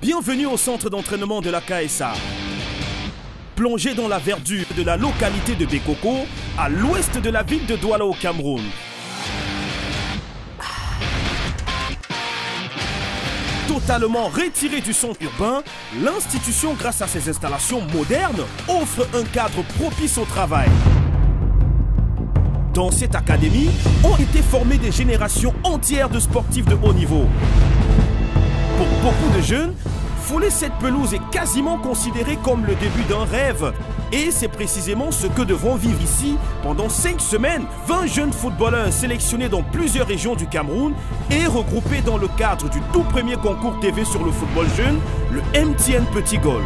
Bienvenue au centre d'entraînement de la KSA. Plongé dans la verdure de la localité de Bekoko, à l'ouest de la ville de Douala au Cameroun. Totalement retiré du son urbain, l'institution, grâce à ses installations modernes, offre un cadre propice au travail. Dans cette académie, ont été formées des générations entières de sportifs de haut niveau. Pour beaucoup de jeunes, fouler cette pelouse est quasiment considéré comme le début d'un rêve. Et c'est précisément ce que devront vivre ici pendant 5 semaines. 20 jeunes footballeurs sélectionnés dans plusieurs régions du Cameroun et regroupés dans le cadre du tout premier concours TV sur le football jeune, le MTN Petit Goal.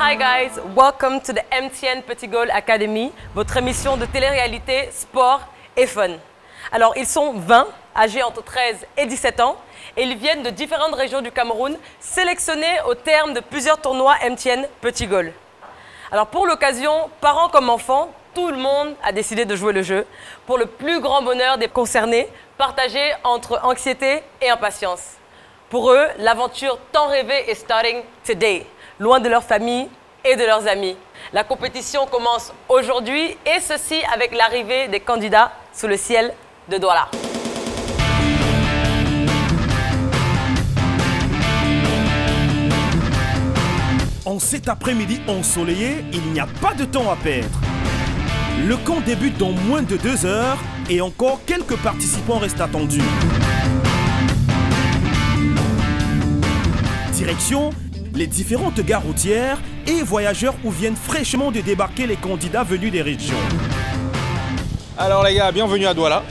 Hi guys, welcome to the MTN Petit Goal Academy, votre émission de télé-réalité, sport et fun. Alors ils sont 20, âgés entre 13 et 17 ans, et ils viennent de différentes régions du Cameroun, sélectionnés au terme de plusieurs tournois MTN Petit Goal. Alors pour l'occasion, parents comme enfants, tout le monde a décidé de jouer le jeu, pour le plus grand bonheur des concernés, partagé entre anxiété et impatience. Pour eux, l'aventure tant rêvée est starting today, loin de leur famille et de leurs amis. La compétition commence aujourd'hui et ceci avec l'arrivée des candidats sous le ciel de Douala. En cet après-midi ensoleillé, il n'y a pas de temps à perdre. Le camp débute dans moins de 2 heures et encore quelques participants restent attendus. Direction les différentes gares routières et voyageurs où viennent fraîchement de débarquer les candidats venus des régions. Alors les gars, bienvenue à Douala.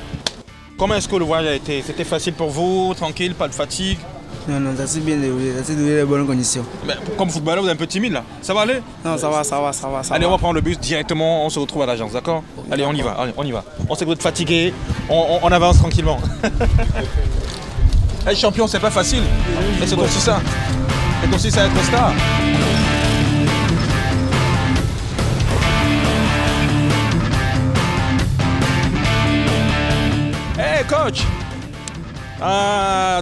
Comment est-ce que le voyage a été? C'était facile pour vous, tranquille, pas de fatigue? Non, ça s'est bien déroulé, ça s'est déroulé dans de bonnes conditions. Mais comme footballeur, vous êtes un peu timide là. Ça va aller? Non, ça va. Allez, on va prendre le bus directement, on se retrouve à l'agence, d'accord? Allez, on y va, on y va. On sait que vous êtes fatigué, on avance tranquillement. Être champion, c'est pas facile, mais c'est aussi ça. C'est aussi ça être star. Hey coach!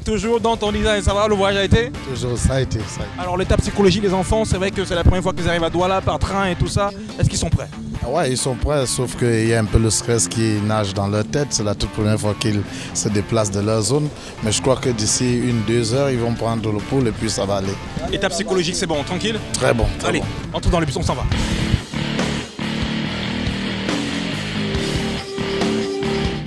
Toujours dans ton design, ça va, le voyage a été? Toujours, ça a été. Alors l'état psychologique des enfants, c'est vrai que c'est la première fois qu'ils arrivent à Douala par train et tout ça. Est-ce qu'ils sont prêts? Ouais, ils sont prêts, sauf qu'il y a un peu le stress qui nage dans leur tête. C'est la toute première fois qu'ils se déplacent de leur zone. Mais je crois que d'ici 1-2 heures, ils vont prendre le pouls et puis ça va aller. État psychologique, c'est bon, tranquille? Très bon. Allez, entre dans le bus, on s'en va.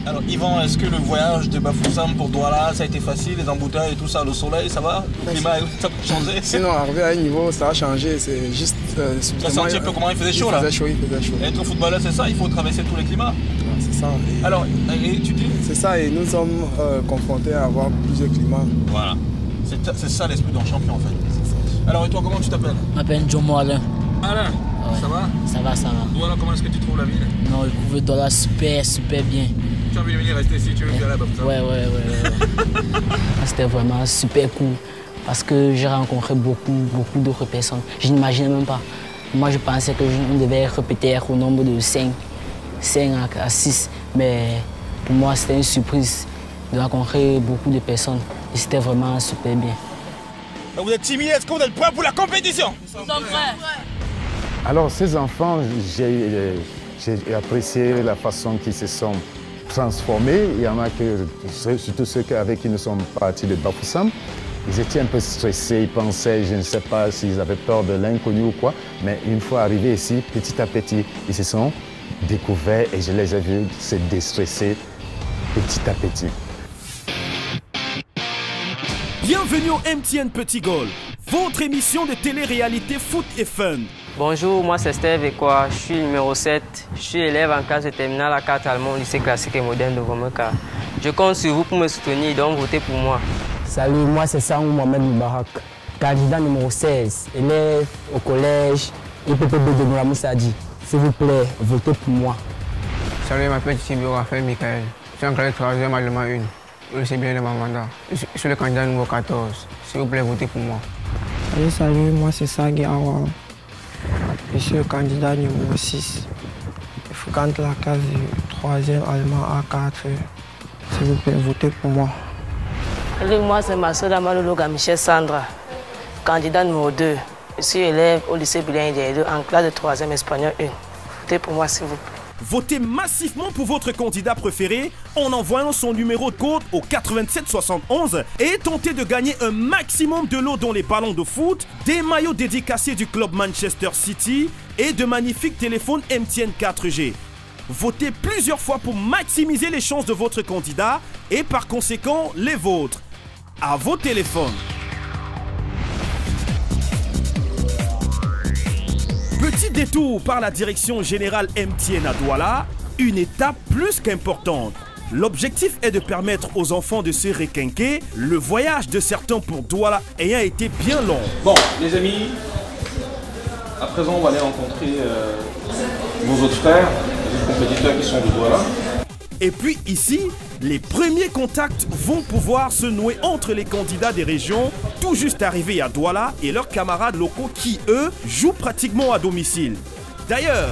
Alors Yvan, est-ce que le voyage de Bafoussam pour Douala, ça a été facile, les embouteillages et tout ça, le soleil, ça va? Le climat, ça a changé? Sinon, arrivé à un niveau, ça a changé, c'est juste... Tu as senti un peu comment il faisait chaud là? Il faisait chaud. Être footballeur, c'est ça, il faut traverser tous les climats? C'est ça. Alors, et tu dis? C'est ça, et nous sommes confrontés à avoir plusieurs climats. Voilà, c'est ça l'esprit d'un champion en fait. Alors et toi, comment tu t'appelles? Je m'appelle Jomo Alain. Alain, ouais. Ça va? Ça va. Douala, comment est-ce que tu trouves la ville? Non, je trouve Douala super bien. Tu as envie de venir rester ici, tu veux venir là-bas? Ouais. C'était vraiment super cool parce que j'ai rencontré beaucoup d'autres personnes. Je n'imaginais même pas. Moi, je pensais qu'on devait être peut-être au nombre de 5 à 6. Mais pour moi, c'était une surprise de rencontrer beaucoup de personnes. Et c'était vraiment super bien. Donc vous êtes timide, est-ce que vous êtes prêts pour la compétition? Nous sommes prêts. Alors, ces enfants, j'ai apprécié la façon qu'ils se sont transformés. Il y en a que, surtout ceux avec qui nous sommes partis de Bafoussam, ils étaient un peu stressés, ils pensaient, je ne sais pas s'ils avaient peur de l'inconnu ou quoi, mais une fois arrivés ici, petit à petit, ils se sont découverts et je les ai vus se déstresser petit à petit. Bienvenue au MTN Petit Goal, votre émission de télé-réalité foot et fun. Bonjour, moi c'est Steve Ekwa, je suis numéro 7. Je suis élève en classe de terminale à 4 allemand au lycée classique et moderne de Gomeka. Je compte sur vous pour me soutenir, donc votez pour moi. Salut, moi c'est Sangou Mohamed Moubarak, candidat numéro 16, élève au collège IPPB de Noura Moussadi. S'il vous plaît, votez pour moi. Salut, je m'appelle Tibio Raphaël Michael. Je suis en classe 3e allemand 1. Je sais bien de mon mandat. Je suis le candidat numéro 14. S'il vous plaît, votez pour moi. Salut, moi c'est Sagui Awa. Je suis le candidat numéro 6. Je fréquente la classe du 3e allemand A4. S'il vous plaît, votez pour moi. Salut, moi c'est Marcel Amalologa Michel Sandra, candidat numéro 2. Je suis élève au lycée bilingue des 2 en classe de 3e espagnol 1. Votez pour moi, s'il vous plaît. Votez massivement pour votre candidat préféré en envoyant son numéro de code au 8771 et tentez de gagner un maximum de lots dont les ballons de foot, des maillots dédicacés du club Manchester City et de magnifiques téléphones MTN 4G. Votez plusieurs fois pour maximiser les chances de votre candidat et par conséquent les vôtres. À vos téléphones. Petit détour par la direction générale MTN à Douala, une étape plus qu'importante. L'objectif est de permettre aux enfants de se requinquer, le voyage de certains pour Douala ayant été bien long. Bon, les amis, à présent on va aller rencontrer vos autres frères, les autres compétiteurs qui sont de Douala. Et puis ici, les premiers contacts vont pouvoir se nouer entre les candidats des régions tout juste arrivés à Douala et leurs camarades locaux qui, eux, jouent pratiquement à domicile. D'ailleurs,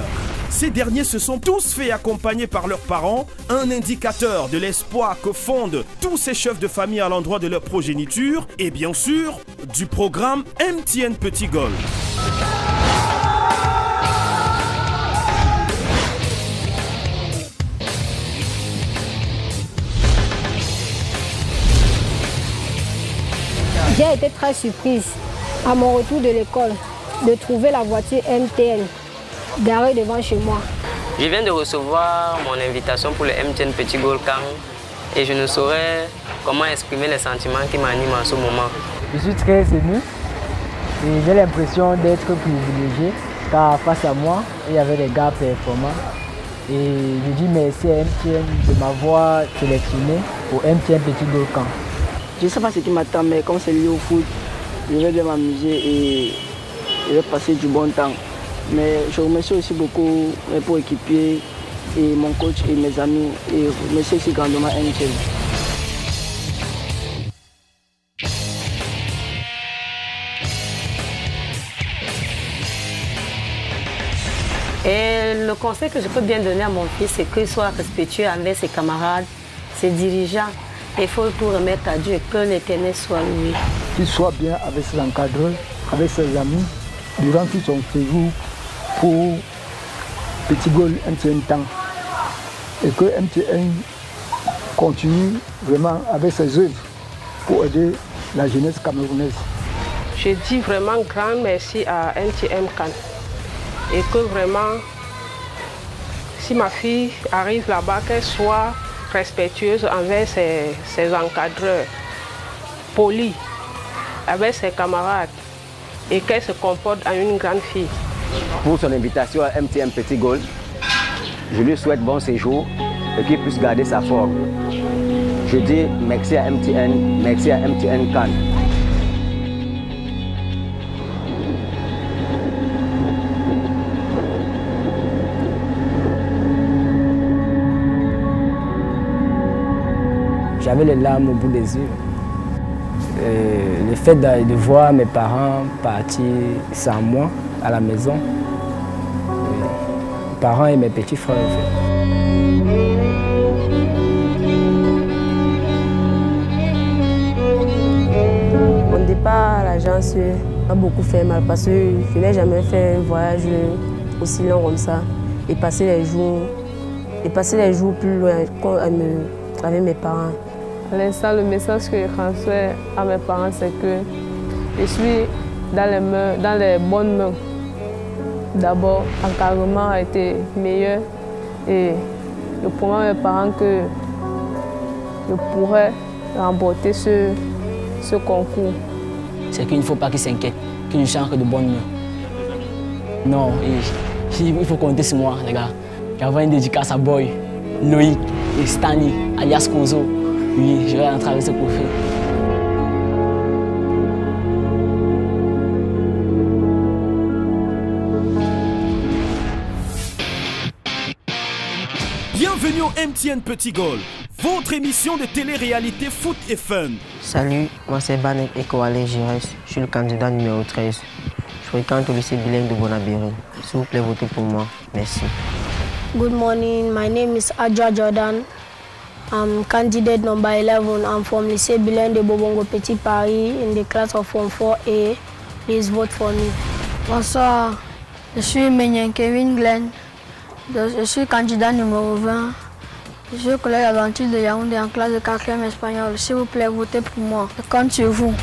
ces derniers se sont tous fait accompagner par leurs parents, un indicateur de l'espoir que fondent tous ces chefs de famille à l'endroit de leur progéniture et bien sûr, du programme MTN Petit Goal. J'ai été très surprise à mon retour de l'école de trouver la voiture MTN garée devant chez moi. Je viens de recevoir mon invitation pour le MTN Petit Goal Camp et je ne saurais comment exprimer les sentiments qui m'animent en ce moment. Je suis très ému et j'ai l'impression d'être privilégié car face à moi, il y avait des gars performants. Et je dis merci à MTN de m'avoir sélectionné au MTN Petit Goal Camp. Je ne sais pas ce qui m'attend, mais comme c'est lié au foot, je vais bien m'amuser et je vais passer du bon temps. Mais je remercie aussi beaucoup mes coéquipiers et mon coach et mes amis et je remercie aussi grandement MTN. Et le conseil que je peux bien donner à mon fils, c'est qu'il soit respectueux envers ses camarades, ses dirigeants. Il faut tout remettre à Dieu, que l'Éternel soit lui. Qu'il soit bien avec ses encadreurs, avec ses amis, durant tout son séjour pour Petit Goal MTN Temps. Et que MTN continue vraiment avec ses œuvres pour aider la jeunesse camerounaise. Je dis vraiment grand merci à MTN Can. Et que vraiment, si ma fille arrive là-bas, qu'elle soit respectueuse envers ses encadreurs, polie avec ses camarades et qu'elle se comporte en une grande fille. Pour son invitation à MTN Petit Goal, je lui souhaite bon séjour et qu'il puisse garder sa forme. Je dis merci à MTN Can. J'avais les larmes au bout des yeux. Le fait de voir mes parents partir sans moi à la maison, mes parents et mes petits frères. En fait. Mon départ à l'agence a beaucoup fait mal parce que je n'ai jamais fait un voyage aussi long comme ça et passer les jours plus loin avec mes parents. À l'instant, le message que je transfère à mes parents, c'est que je suis dans les bonnes mains. D'abord, l'encadrement a été meilleur et je promets à mes parents que je pourrais remporter ce concours. C'est qu'il ne faut pas qu'ils s'inquiètent, qu'ils ne changent que de bonnes mains. Non, il faut compter sur moi, les gars. J'envoie une dédicace à Boy. Loïc et Stanley, alias Kozo. Oui, je vais entrer avec ce profil. Bienvenue au MTN Petit Goal, votre émission de télé-réalité foot et fun. Salut, moi c'est Banek Ekowale Gires, je suis le candidat numéro 13. Je fréquente au lycée bilingue de Bonabéry. S'il vous plaît, votez pour moi. Merci. Good morning, my name is Adja Jordan. I'm candidate number 11. I'm from lycée bilingue de Bobongo Petit Paris in the class of Form 4A. Please vote for me. Bonsoir, je suis Menyen Kevin Glenn. Je suis candidat numéro 20. Je suis au collège Aventure de Yaoundé en classe de 4e espagnol. S'il vous plaît, votez pour moi. Je compte sur vous.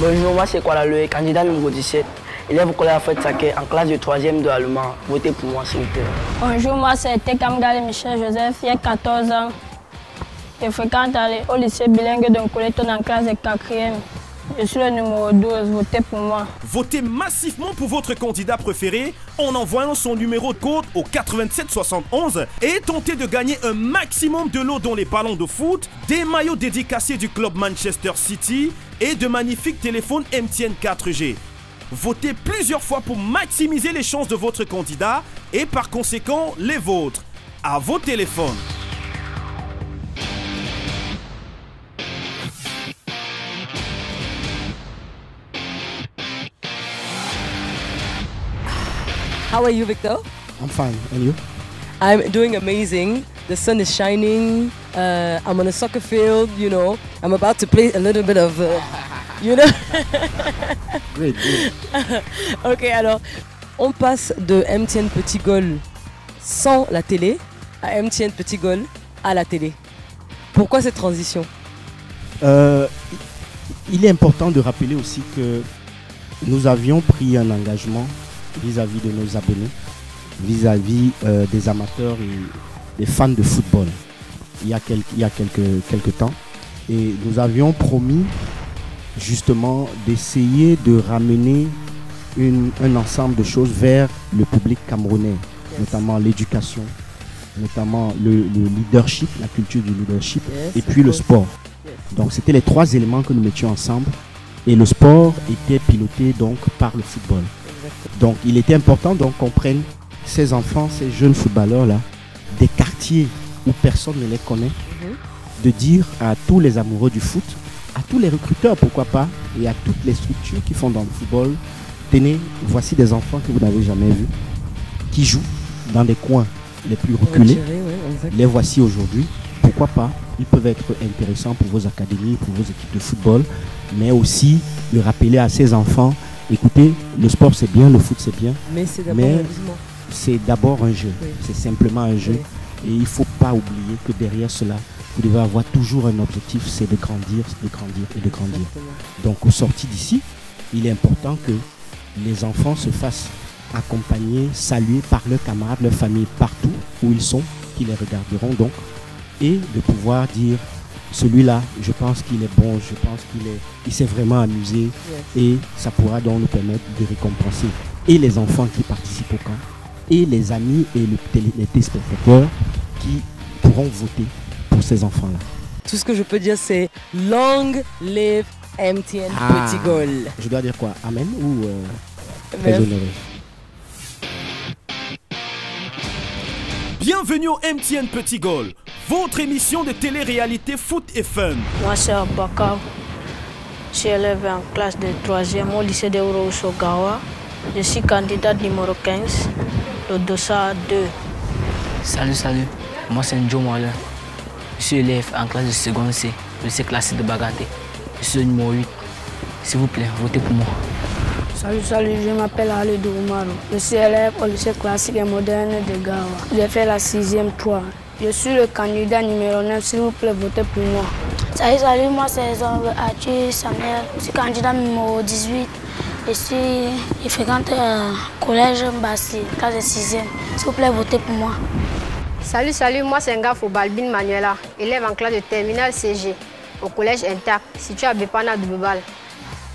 Bonjour, moi c'est Kuala Loé, candidat numéro 17. Élève au collège Fred Saké en classe de 3e de allemand. Votez pour moi, s'il vous plaît. Bonjour, moi c'est Tekamgale Michel Joseph, il y a 14 ans. Je fréquente au lycée bilingue de Nkoleton en classe de 4e. Je suis le numéro 12, votez pour moi. Votez massivement pour votre candidat préféré en envoyant son numéro de code au 8771 et tentez de gagner un maximum de lots dans les ballons de foot, des maillots dédicacés du club Manchester City et de magnifiques téléphones MTN 4G. Votez plusieurs fois pour maximiser les chances de votre candidat et par conséquent les vôtres. À vos téléphones. How are you, Victor? I'm fine, and you? I'm doing amazing. The sun is shining. I'm on a soccer field, you know. I'm about to play a little bit of, you know. Great, great. Ok, alors, on passe de MTN Petit Goal sans la télé à MTN Petit Goal à la télé. Pourquoi cette transition? Il est important de rappeler aussi que nous avions pris un engagement vis-à-vis de nos abonnés, vis-à-vis des amateurs et des fans de football il y a quelques temps. Et nous avions promis justement d'essayer de ramener un ensemble de choses vers le public camerounais, notamment l'éducation, notamment le leadership, la culture du leadership, et puis le sport. Donc c'était les trois éléments que nous mettions ensemble et le sport était piloté donc par le football. Donc il était important donc qu'on prenne ces enfants, ces jeunes footballeurs-là, des quartiers où personne ne les connaît, de dire à tous les amoureux du foot, à tous les recruteurs pourquoi pas, et à toutes les structures qui font dans le football, tenez, voici des enfants que vous n'avez jamais vus, qui jouent dans des coins les plus reculés, les voici aujourd'hui, pourquoi pas, ils peuvent être intéressants pour vos académies, pour vos équipes de football, mais aussi de rappeler à ces enfants, écoutez, le sport c'est bien, le foot c'est bien, mais c'est d'abord un jeu, c'est simplement un jeu. Et il ne faut pas oublier que derrière cela, vous devez avoir toujours un objectif, c'est de grandir, de grandir et de grandir. Donc au sorti d'ici, il est important que les enfants se fassent accompagner, saluer par leurs camarades, leurs familles partout où ils sont, qui les regarderont donc, et de pouvoir dire, celui-là, je pense qu'il est bon, je pense qu'il s'est vraiment amusé, et ça pourra donc nous permettre de récompenser et les enfants qui participent au camp, et les amis et les téléspectateurs qui pourront voter pour ces enfants-là. Tout ce que je peux dire, c'est long live MTN Petit Goal. Je dois dire quoi? Amen ou très honoré? Bienvenue au MTN Petit Goal, votre émission de télé-réalité foot et fun. Moi c'est Abakar. Je suis élève en classe de 3e au lycée de Ouro-Sogawa. Je suis candidat numéro 15, le Dossa 2. Salut. Moi c'est Njo Moala. Je suis élève en classe de seconde C, le lycée classique de Bagaté. Je suis le numéro 8. S'il vous plaît, votez pour moi. Salut, je m'appelle Ali Doumaru. Je suis élève au lycée classique et moderne de Gawa. J'ai fait la 6e 3. Je suis le candidat numéro 9, s'il vous plaît, votez pour moi. Salut, moi c'est Arthur Samuel. Je suis candidat numéro 18. Je fréquente le collège Mbassi, classe de 6e. S'il vous plaît, votez pour moi. Salut, moi c'est Ngafo Balbine Manuela, élève en classe de terminale CG, au collège Intact, situé à Bepana de Bebal.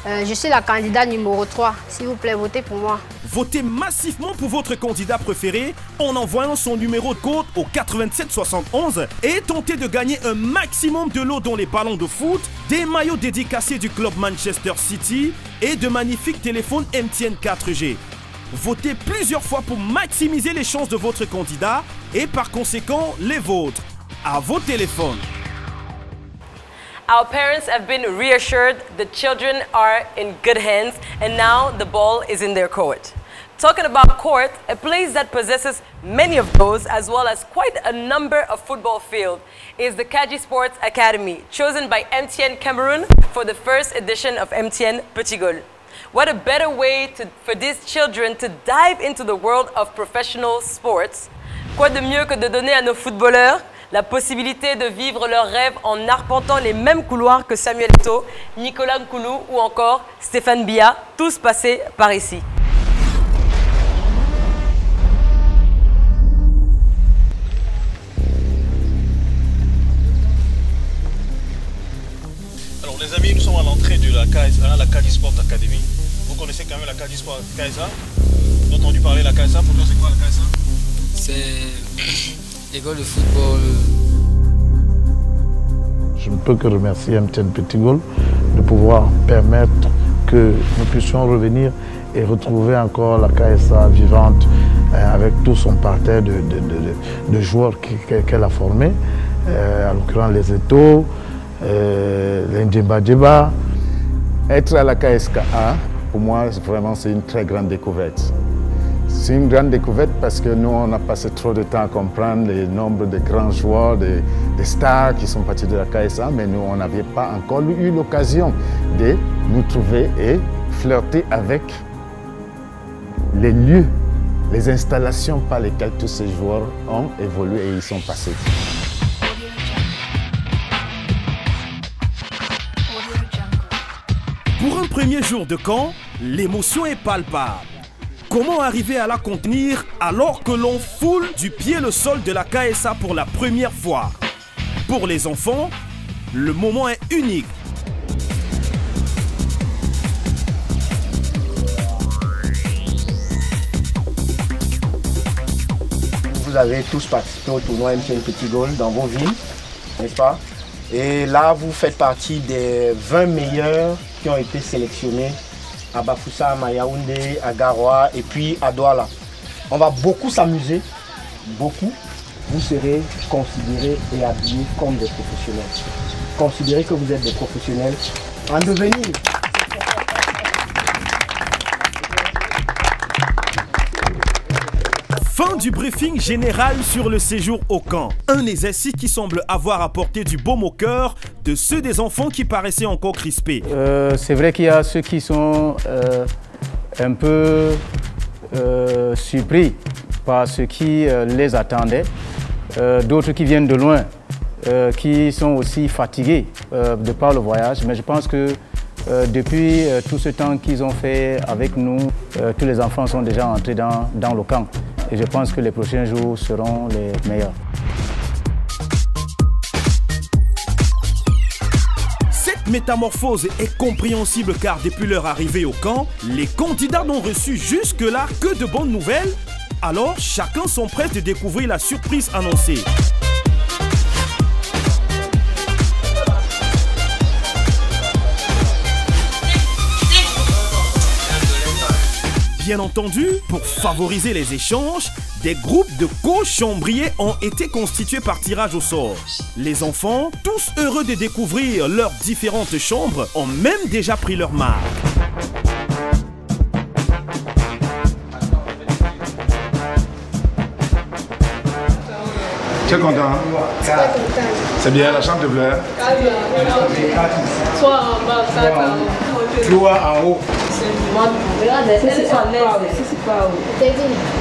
Je suis la candidate numéro 3. S'il vous plaît, votez pour moi. Votez massivement pour votre candidat préféré en envoyant son numéro de code au 8771 et tentez de gagner un maximum de lots dont les ballons de foot, des maillots dédicacés du club Manchester City et de magnifiques téléphones MTN 4G. Votez plusieurs fois pour maximiser les chances de votre candidat et par conséquent les vôtres. À vos téléphones. Our parents have been reassured the children are in good hands and now the ball is in their court. Talking about court, a place that possesses many of those as well as quite a number of football fields is the Kaji Sports Academy, chosen by MTN Cameroon for the first edition of MTN Petit Goal. What a better way for these children to dive into the world of professional sports. Quoi de mieux que de donner à nos footballeurs la possibilité de vivre leurs rêves en arpentant les mêmes couloirs que Samuel Eto'o, Nicolas Nkoulou ou encore Stéphane Biya, tous passés par ici. Alors les amis, nous sommes à l'entrée de la KSA, la Kaji Sport Academy. Vous connaissez quand même la Kaji Sport KSA? Vous avez entendu parler de la KSA? Pour toi, c'est quoi la KSA? C'est l'école de football. Je ne peux que remercier MTN Petit Goal de pouvoir permettre que nous puissions revenir et retrouver encore la KSA vivante avec tout son parterre de joueurs qu'elle a formés, en l'occurrence les Eto'o, les Ndjeba. Être à la KSA, pour moi, vraiment, c'est une très grande découverte. C'est une grande découverte parce que nous, on a passé trop de temps à comprendre le nombre de grands joueurs, des stars qui sont partis de la KSA, mais nous, on n'avait pas encore eu l'occasion de nous trouver et flirter avec les lieux, les installations par lesquelles tous ces joueurs ont évolué et ils sont passés. Pour un premier jour de camp, l'émotion est palpable. Comment arriver à la contenir alors que l'on foule du pied le sol de la KSA pour la première fois? Pour les enfants, le moment est unique. Vous avez tous participé au tournoi MTN Petit Goal dans vos villes, n'est-ce pas? Et là, vous faites partie des 20 meilleurs qui ont été sélectionnés à Bafoussam, à Yaoundé, à Garoua et puis à Douala. On va beaucoup s'amuser, beaucoup. Vous serez considérés et habillés comme des professionnels. Considérez que vous êtes des professionnels en devenir. Fin du briefing général sur le séjour au camp. Un exercice qui semble avoir apporté du baume au cœur de ceux des enfants qui paraissaient encore crispés. C'est vrai qu'il y a ceux qui sont un peu surpris par ce qui les attendait. D'autres qui viennent de loin, qui sont aussi fatigués de par le voyage. Mais je pense que depuis tout ce temps qu'ils ont fait avec nous, tous les enfants sont déjà entrés dans le camp. Et je pense que les prochains jours seront les meilleurs. Cette métamorphose est compréhensible car depuis leur arrivée au camp, les candidats n'ont reçu jusque-là que de bonnes nouvelles. Alors, chacun sont prêts de découvrir la surprise annoncée. Bien entendu, pour favoriser les échanges, des groupes de co-chambriers ont été constitués par tirage au sort. Les enfants, tous heureux de découvrir leurs différentes chambres, ont même déjà pris leur marque. Tu es content, hein? C'est bien, la chambre te plaît? Soit en bas, soit en haut. Regarde, elles sont à l'aise. C'est pas où.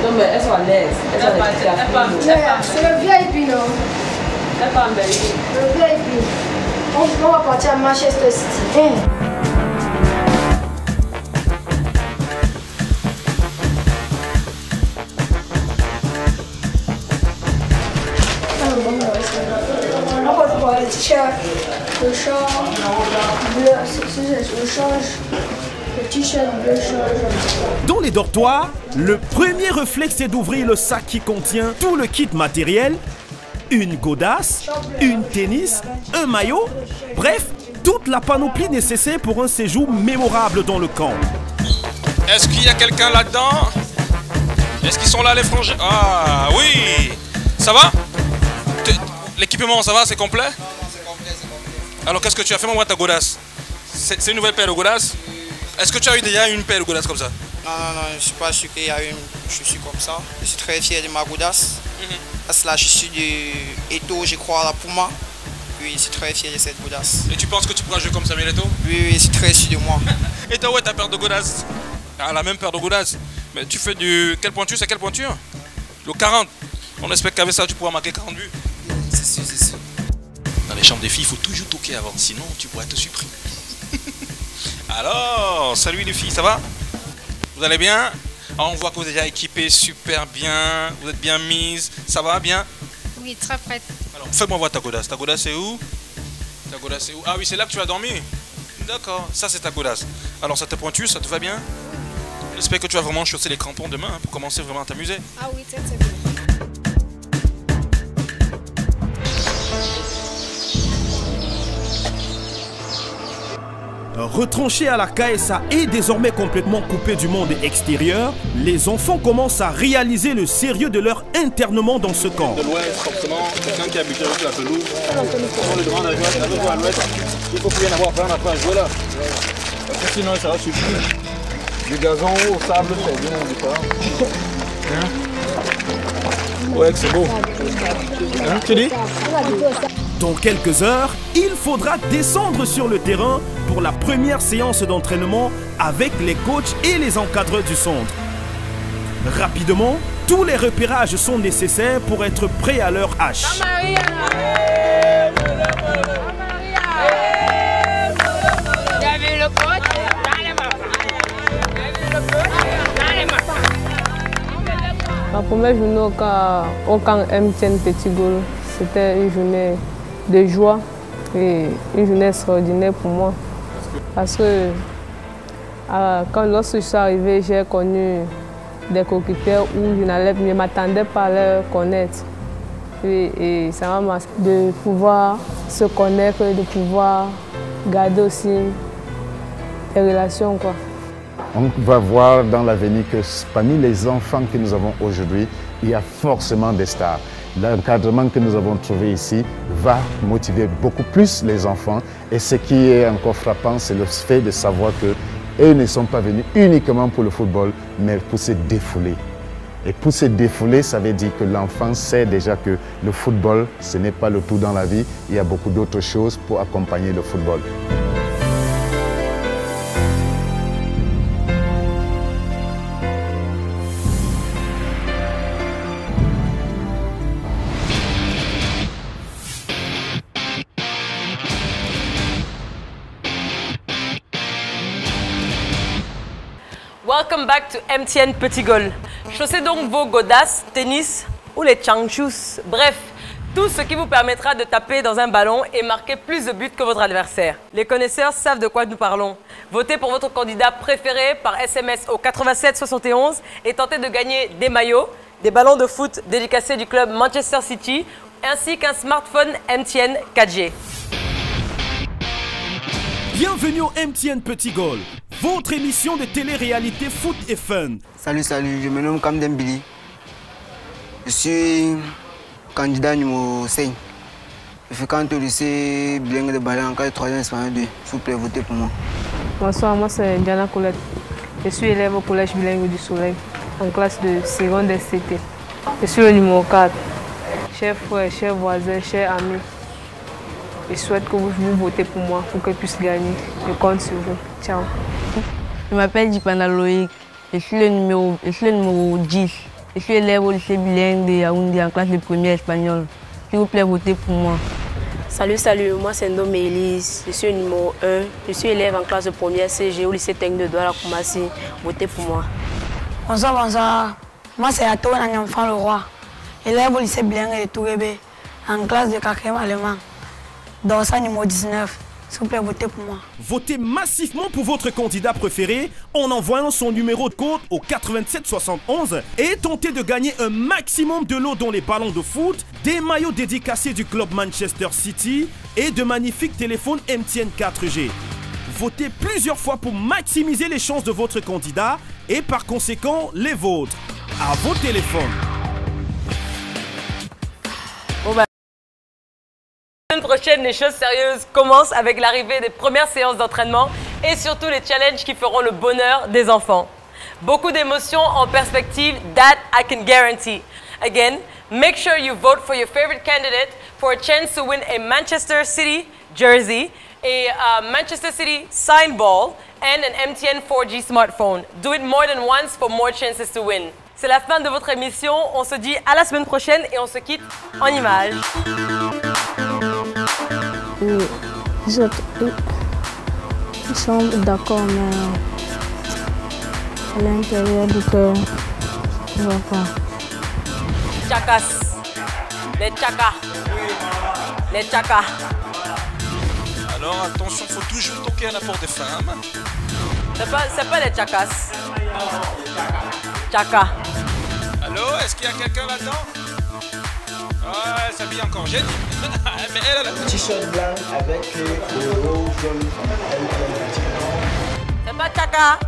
Non, mais elles sont à l'aise. Elles sont à l'aise. C'est le VIP, non? Le VIP. On va partir à Manchester City. On va voir le t-shirt. le short bleu, le change, le t-shirt bleu change. Dans les dortoirs, le premier réflexe est d'ouvrir le sac qui contient tout le kit matériel, une godasse, une tennis, un maillot, bref, toute la panoplie nécessaire pour un séjour mémorable dans le camp. Est-ce qu'il y a quelqu'un là-dedans? Est-ce qu'ils sont là les frangins? Ah oui. Ça va? L'équipement ça va, c'est complet? C'est complet. Alors qu'est-ce que tu as fait? Moi ta godasse. C'est une nouvelle paire de godasses? Est-ce que tu as eu déjà une paire de godasses comme ça? Non, je ne suis pas sûr qu'il y a une chaussure comme ça. Je suis très fier de ma godasse. C'est la chaussure de Eto, je crois, la Puma. Oui, je suis très fier de cette godasse. Et tu penses que tu pourras jouer comme Samuel Eto? Oui, je suis très sûr de moi. Et toi, où est ta paire de godasses? Ah, la même paire de godasses. Mais tu fais du... Quelle pointure? C'est quelle pointure? Le 40. On espère qu'avec ça, tu pourras marquer 40 buts. C'est sûr, c'est sûr. Dans les chambres des filles, il faut toujours toquer avant, sinon tu pourrais être surpris. Alors, salut les filles, ça va? Vous allez bien? On voit que vous êtes déjà équipés super bien, vous êtes bien mises, ça va bien? Oui, très prête. Alors, fais-moi voir ta godasse. Ta godasse c'est où? Ta godasse c'est où? Ah oui, c'est là que tu as dormi? D'accord, ça c'est ta godasse. Alors ça te pointu, ça te va bien? J'espère que tu vas vraiment chausser les crampons demain pour commencer vraiment à t'amuser. Ah oui, c'est bien. Retranchés à la KSA et désormais complètement coupés du monde extérieur, les enfants commencent à réaliser le sérieux de leur internement dans ce camp. De l'Ouest, forcément, quelqu'un qui habite avec la pelouse, on le demande à jouer à l'Ouest, il faut bien avoir plein après à jouer là. Parce que sinon ça va suffire. Du gazon au sable, c'est bien différent. Ouais, c'est beau. Hein, tu dis? Dans quelques heures, il faudra descendre sur le terrain pour la première séance d'entraînement avec les coachs et les encadreurs du centre. Rapidement, tous les repérages sont nécessaires pour être prêts à leur hache. La première journée au camp MTN Petit Gaulle, c'était une journée de joie et une journée extraordinaire pour moi. Parce que lorsque je suis arrivé, j'ai connu des coéquipiers où je ne m'attendais pas à les connaître. Et ça m'a marqué de pouvoir se connaître, de pouvoir garder aussi des relations, quoi. On va voir dans l'avenir que parmi les enfants que nous avons aujourd'hui, il y a forcément des stars. L'encadrement que nous avons trouvé ici va motiver beaucoup plus les enfants. Et ce qui est encore frappant, c'est le fait de savoir qu'eux ne sont pas venus uniquement pour le football, mais pour se défouler. Et pour se défouler, ça veut dire que l'enfant sait déjà que le football, ce n'est pas le tout dans la vie. Il y a beaucoup d'autres choses pour accompagner le football. Welcome back to MTN Petit Gaulle. Chaussez donc vos godasses, tennis ou les changchus. Bref, tout ce qui vous permettra de taper dans un ballon et marquer plus de buts que votre adversaire. Les connaisseurs savent de quoi nous parlons. Votez pour votre candidat préféré par SMS au 87 71 et tentez de gagner des maillots, des ballons de foot dédicacés du club Manchester City ainsi qu'un smartphone MTN 4G. Bienvenue au MTN Petit Gaulle, votre émission de télé-réalité foot et fun. Salut, je me nomme Kamden Billy. Je suis candidat numéro 5. Je fréquente le lycée bilingue de Balai en classe 3e espagnol 2. S'il vous plaît, votez pour moi. Bonsoir, moi c'est Diana Colette. Je suis élève au collège bilingue du Soleil, en classe de seconde SCT. Je suis le numéro 4. Chers frères, chers voisins, chers amis, je souhaite que vous votez pour moi pour que je puisse gagner. Je compte sur vous. Ciao. Je m'appelle Dipana Loïc. Je suis le numéro 10. Je suis élève au lycée bilingue de Yaoundé en classe de première espagnole. S'il vous plaît, votez pour moi. Salut, moi c'est Ndome Elise. Je suis le numéro 1. Je suis élève en classe de première CG au lycée technique de Douala Koumassi. Votez pour moi. Bonsoir. Moi c'est Ato Nanyamfan Leroy. Élève au lycée bilingue de Tourébé en classe de 4e allemand. Dorsa numéro 19. S'il vous plaît, votez pour moi. Votez massivement pour votre candidat préféré en envoyant son numéro de code au 8771 et tentez de gagner un maximum de lots dont les ballons de foot, des maillots dédicacés du club Manchester City et de magnifiques téléphones MTN 4G. Votez plusieurs fois pour maximiser les chances de votre candidat et par conséquent les vôtres. À vos téléphones. La semaine prochaine, les choses sérieuses commencent avec l'arrivée des premières séances d'entraînement et surtout les challenges qui feront le bonheur des enfants. Beaucoup d'émotions en perspective, that I can guarantee. Again, make sure you vote for your favorite candidate for a chance to win a Manchester City jersey, a Manchester City sign ball, and an MTN 4G smartphone. Do it more than once for more chances to win. C'est la fin de votre émission. On se dit à la semaine prochaine et on se quitte en images. Oui, ils sont d'accord, mais à l'intérieur du cœur, je ne vois pas. Chakas. Les chakas. Les chakas. Alors attention, faut toujours toquer à la porte des femmes. C'est pas les chakas. Chaka. Allô, est-ce qu'il y a quelqu'un là-dedans? Ah, elle s'habille encore jeune. Mais elle a la T-shirt blanc avec le rouge jaune. C'est pas Chaka.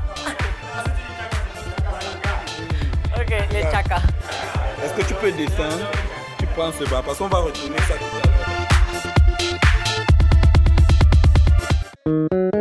Ok, les Chaka. Est-ce que tu peux descendre? Tu prends ce bas parce qu'on va retourner ça tout à l'heure.